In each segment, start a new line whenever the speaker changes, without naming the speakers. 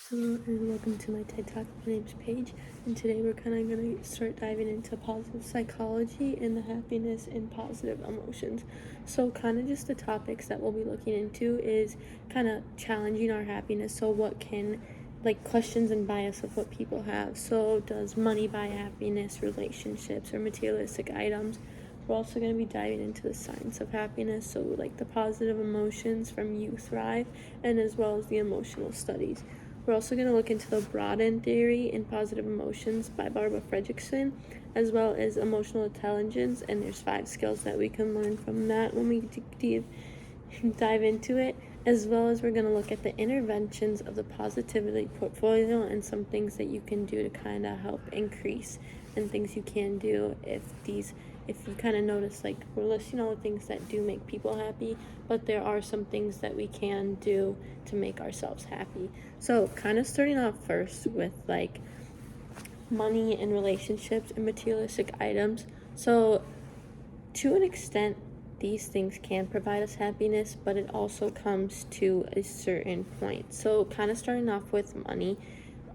Hello and welcome to my TED Talk. My name's Paige, and today we're kind of going to start diving into positive psychology and the happiness and positive emotions. So, kind of just the topics that we'll be looking into is kind of challenging our happiness. So, what can questions and bias of what people have. So, does money buy happiness, relationships, or materialistic items? We're also going to be diving into the science of happiness, so the positive emotions from You Thrive, and as well as the emotional studies. We're also going to look into the broadened theory in positive emotions by Barbara Fredrickson, as well as emotional intelligence, and there's 5 skills that we can learn from that when we dive into it, as well as we're going to look at the interventions of the positivity portfolio and some things that you can do to kind of help increase, and things you can do if you kind of notice, we're listing all the things that do make people happy, but there are some things that we can do to make ourselves happy. So kind of starting off first with money and relationships and materialistic items. So to an extent, these things can provide us happiness, but it also comes to a certain point. So kind of starting off with money,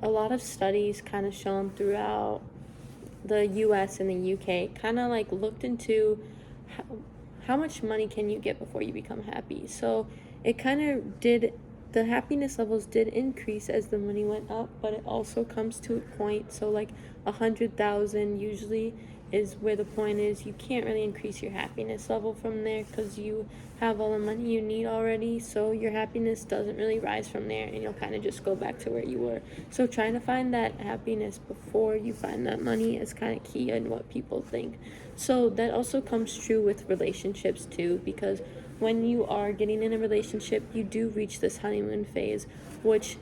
a lot of studies kind of shown throughout the US and the UK kind of looked into how much money can you get before you become happy. So it kind of did, the happiness levels did increase as the money went up, but it also comes to a point. So 100,000 usually is where the point is. You can't really increase your happiness level from there because you have all the money you need already, so your happiness doesn't really rise from there, and you'll kind of just go back to where you were. So trying to find that happiness before you find that money is kind of key in what people think. So that also comes true with relationships too, because when you are getting in a relationship, you do reach this honeymoon phase, which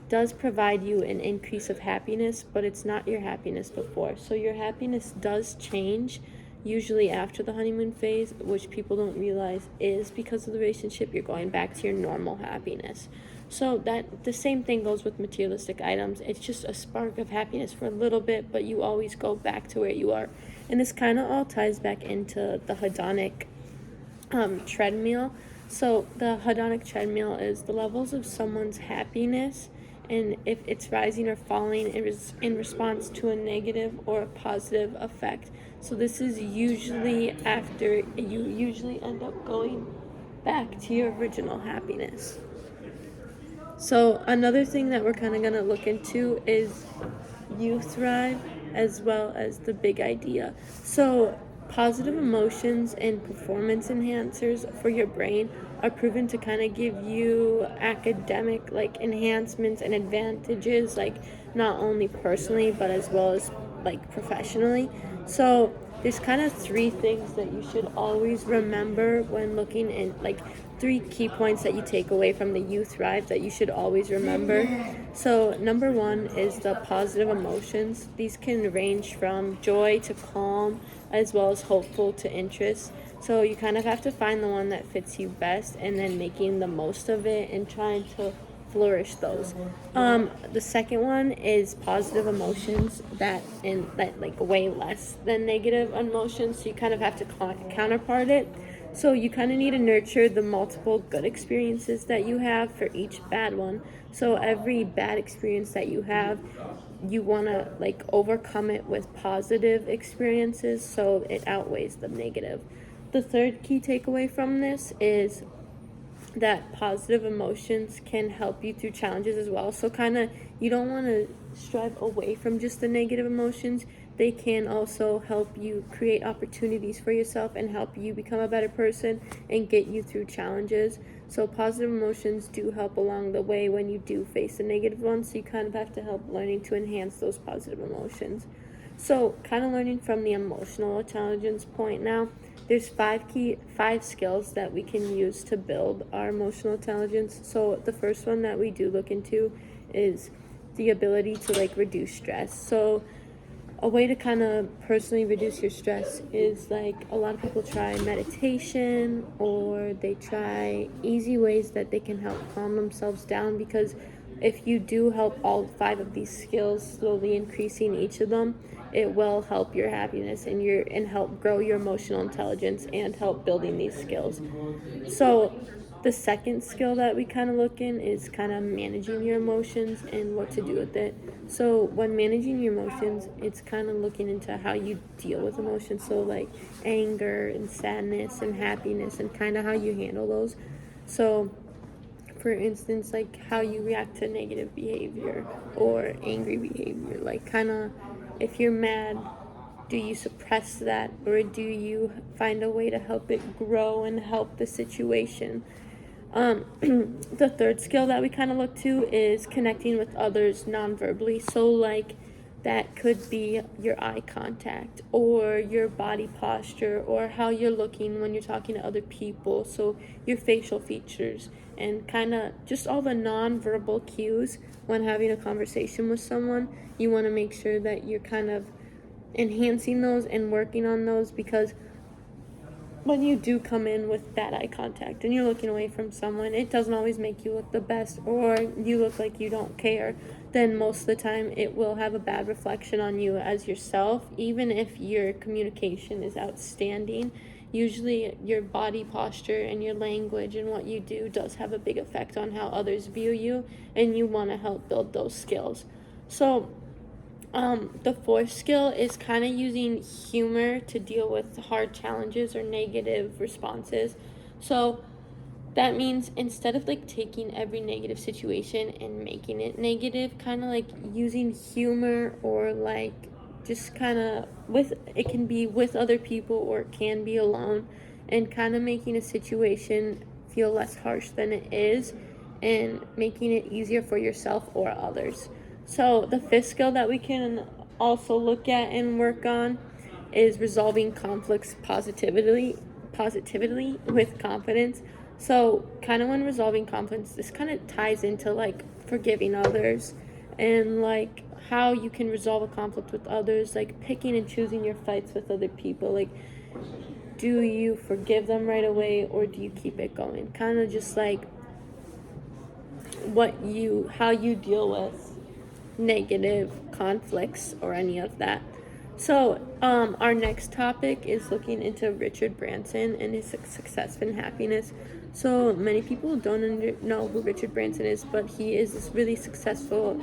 does provide you an increase of happiness, but it's not your happiness before. So your happiness does change usually after the honeymoon phase, which people don't realize is because of the relationship. You're going back to your normal happiness. So that the same thing goes with materialistic items. It's just a spark of happiness for a little bit, but you always go back to where you are. And this kind of all ties back into the hedonic treadmill. So the hedonic treadmill is the levels of someone's happiness, and if it's rising or falling in response to a negative or a positive effect. So this is usually after you usually end up going back to your original happiness. So another thing that we're kind of going to look into is You Thrive, as well as the big idea. So positive emotions and performance enhancers for your brain are proven to kind of give you academic enhancements and advantages, not only personally but as well as professionally. So there's kind of 3 things that you should always remember when looking in, 3 key points that you take away from the You Thrive that you should always remember. So number 1 is the positive emotions. These can range from joy to calm, as well as hopeful to interest. So you kind of have to find the one that fits you best, and then making the most of it and trying to flourish those. The second one is positive emotions, that way less than negative emotions. So you kind of have to counterpart it. So you kind of need to nurture the multiple good experiences that you have for each bad one. So every bad experience that you have, you want to overcome it with positive experiences, so it outweighs the negative. The third key takeaway from this is that positive emotions can help you through challenges as well. So kind of, you don't want to strive away from just the negative emotions. They can also help you create opportunities for yourself and help you become a better person and get you through challenges. So positive emotions do help along the way when you do face the negative ones. So you kind of have to help learning to enhance those positive emotions. So kind of learning from the emotional intelligence point now, there's 5 skills that we can use to build our emotional intelligence. So the first one that we do look into is the ability to reduce stress. So a way to kind of personally reduce your stress is a lot of people try meditation, or they try easy ways that they can help calm themselves down, because if you do help all 5 of these skills, slowly increasing each of them, it will help your happiness and help grow your emotional intelligence and help building these skills. So The second skill that we kind of look in is kind of managing your emotions and what to do with it. So when managing your emotions, it's kind of looking into how you deal with emotions. So like anger and sadness and happiness and kind of how you handle those. So for instance, like how you react to negative behavior or angry behavior. Like kind of if you're mad, do you suppress that or do you find a way to help it grow and help the situation? The third skill that we kind of look to is connecting with others non-verbally. So like that could be your eye contact or your body posture or how you're looking when you're talking to other people. So your facial features and kind of just all the non-verbal cues when having a conversation with someone. You want to make sure that you're kind of enhancing those and working on those, because when you do come in with that eye contact and you're looking away from someone, it doesn't always make you look the best, or you look like you don't care. Then most of the time it will have a bad reflection on you as yourself. Even if your communication is outstanding, usually your body posture and your language and what you do does have a big effect on how others view you, and you want to help build those skills. So the fourth skill is kind of using humor to deal with hard challenges or negative responses. So that means instead of like taking every negative situation and making it negative, kind of like using humor, or like just kind of with, it can be with other people or it can be alone, and kind of making a situation feel less harsh than it is and making it easier for yourself or others. So the fifth skill that we can also look at and work on is resolving conflicts positively with confidence. So kind of when resolving conflicts, this kind of ties into like forgiving others and like how you can resolve a conflict with others, like picking and choosing your fights with other people. Like, do you forgive them right away or do you keep it going? Kind of just like how you deal with negative conflicts or any of that. So, our next topic is looking into Richard Branson and his success and happiness. So, many people don't know who Richard Branson is, but he is this really successful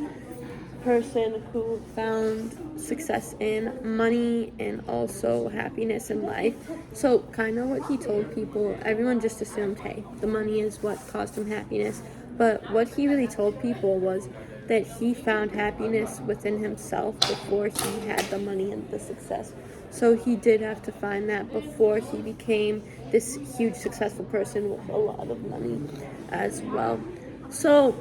person who found success in money and also happiness in life. So, kind of what he told people, everyone just assumed, hey, the money is what caused him happiness. But what he really told people was that he found happiness within himself before he had the money and the success. So he did have to find that before he became this huge successful person with a lot of money as well. So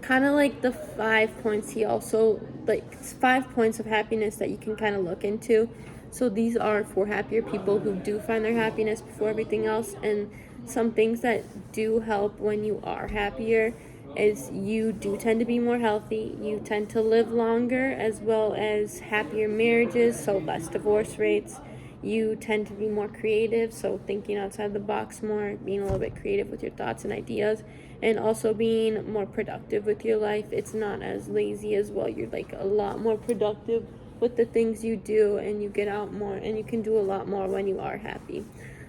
kind of like the 5 points, he also like 5 points of happiness that you can kind of look into. So these are for happier people who do find their happiness before everything else. And some things that do help when you are happier is you do tend to be more healthy, you tend to live longer, as well as happier marriages, so less divorce rates. You tend to be more creative, so thinking outside the box more, being a little bit creative with your thoughts and ideas, and also being more productive with your life. It's not as lazy as well. You're like a lot more productive with the things you do, and you get out more, and you can do a lot more when you are happy.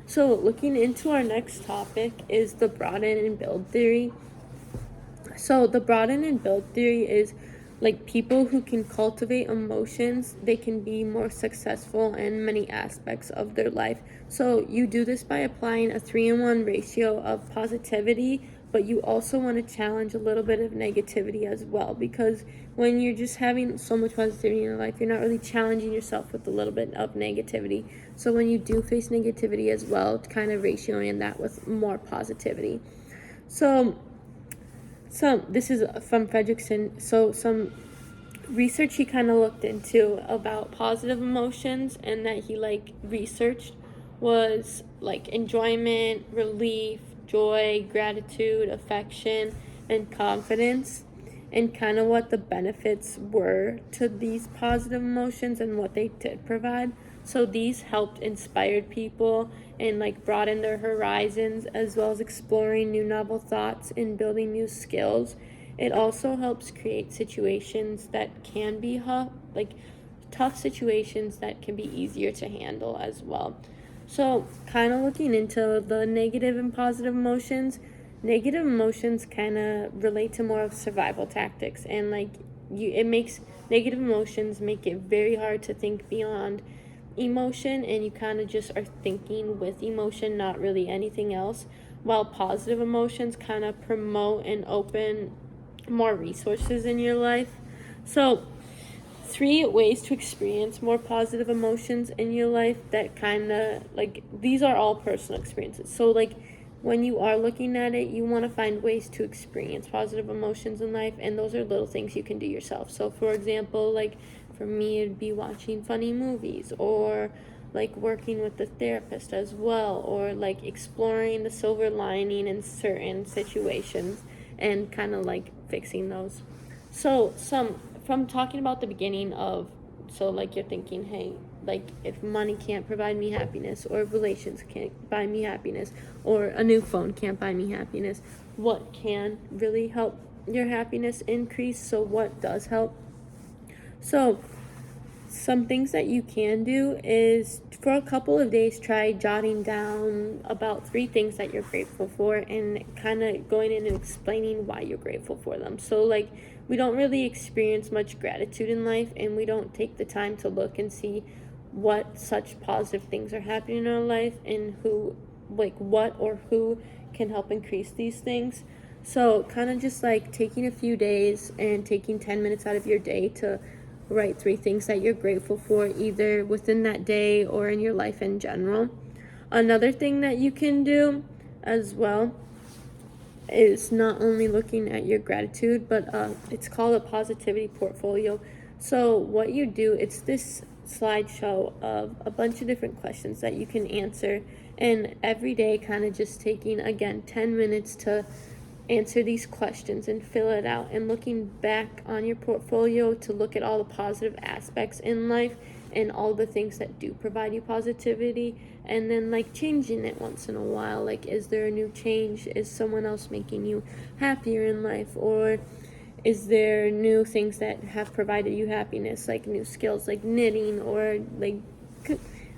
So looking into our next topic is the broaden and build theory. So the broaden and build theory is like people who can cultivate emotions, they can be more successful in many aspects of their life. So you do this by applying a 3-in-1 ratio of positivity, but you also want to challenge a little bit of negativity as well, because when you're just having so much positivity in your life, you're not really challenging yourself with a little bit of negativity. So when you do face negativity as well, kind of ratioing that with more positivity. So this is from Fredrickson. So some research he kind of looked into about positive emotions and that he like researched was like enjoyment, relief, joy, gratitude, affection, and confidence, and kind of what the benefits were to these positive emotions and what they did provide. So these helped inspired people and like broaden their horizons, as well as exploring new novel thoughts and building new skills. It also helps create situations that can be tough situations that can be easier to handle as well. So, kind of looking into the negative and positive emotions, negative emotions kind of relate to more of survival tactics, and like it makes negative emotions make it very hard to think beyond emotion, and you kind of just are thinking with emotion, not really anything else. While positive emotions kind of promote and open more resources in your life. So, 3 ways to experience more positive emotions in your life that kind of like these are all personal experiences. So, like, when you are looking at it, you want to find ways to experience positive emotions in life, and those are little things you can do yourself. So, for example, like for me, it'd be watching funny movies, or like working with the therapist as well, or like exploring the silver lining in certain situations and kind of like fixing those. So, some from talking about the beginning of, so like you're thinking, hey, like if money can't provide me happiness, or relations can't buy me happiness, or a new phone can't buy me happiness, what can really help your happiness increase? So, what does help? So, some things that you can do is for a couple of days try jotting down about 3 things that you're grateful for, and kind of going in and explaining why you're grateful for them. So, like, we don't really experience much gratitude in life, and we don't take the time to look and see what such positive things are happening in our life, and who, like, what or who can help increase these things. So, kind of just like taking a few days and taking 10 minutes out of your day to write 3 things that you're grateful for, either within that day or in your life in general. Another thing that you can do as well is not only looking at your gratitude, but it's called a positivity portfolio. So, what you do, it's this slideshow of a bunch of different questions that you can answer, and every day, kind of just taking again 10 minutes to answer these questions and fill it out, and looking back on your portfolio to look at all the positive aspects in life and all the things that do provide you positivity, and then like changing it once in a while. Like, is there a new change? Is someone else making you happier in life? Or is there new things that have provided you happiness, like new skills like knitting, or like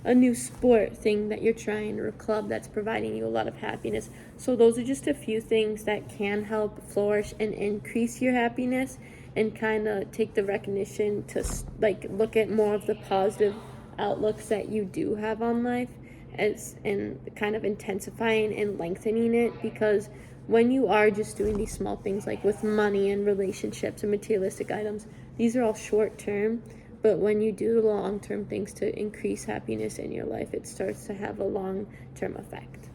a new sport thing that you're trying, or a club that's providing you a lot of happiness? So those are just a few things that can help flourish and increase your happiness, and kind of take the recognition to like look at more of the positive outlooks that you do have on life, as and kind of intensifying and lengthening it. Because when you are just doing these small things like with money and relationships and materialistic items, these are all short term, but when you do long term things to increase happiness in your life, it starts to have a long term effect.